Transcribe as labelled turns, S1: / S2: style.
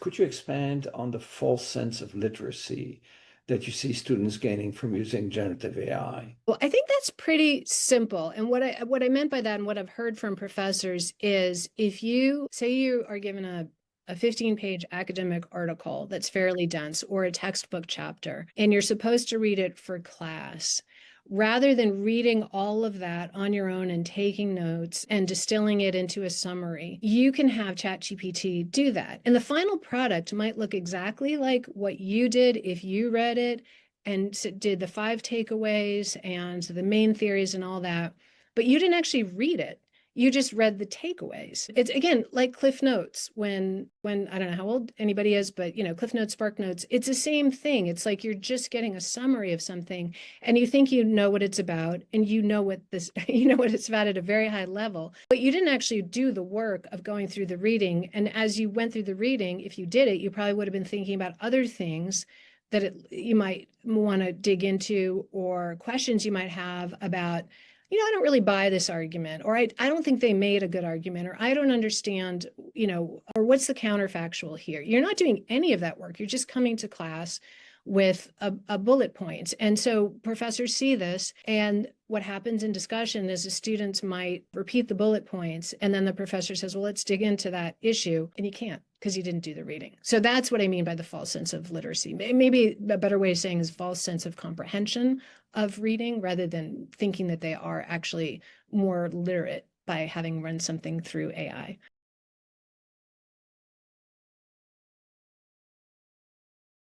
S1: Could you expand on the false sense of literacy that you see students gaining from using generative AI?
S2: Well, I think that's pretty simple. And what I meant by that and what I've heard from professors is if you say you are given a 15-page academic article that's fairly dense or a textbook chapter, and you're supposed to read it for class, rather than reading all of that on your own and taking notes and distilling it into a summary, you can have ChatGPT do that. And the final product might look exactly like what you did if you read it and did the 5 takeaways and the main theories and all that, but you didn't actually read it. You just read the takeaways. It's again like Cliff Notes when I don't know how old anybody is, but Cliff Notes, Spark Notes, it's the same thing. It's like you're just getting a summary of something and you think you know what it's about and you know what it's about at a very high level, but you didn't actually do the work of going through the reading. And as you went through the reading, if you did it, you probably would have been thinking about other things that you might want to dig into, or questions you might have about, I don't really buy this argument, or I don't think they made a good argument, or I don't understand, or what's the counterfactual here? You're not doing any of that work. You're just coming to class with a bullet point. And so professors see this, and what happens in discussion is the students might repeat the bullet points, and then the professor says, well, let's dig into that issue, and you can't because you didn't do the reading. So that's what I mean by the false sense of literacy. Maybe a better way of saying is false sense of comprehension of reading, rather than thinking that they are actually more literate by having run something through AI.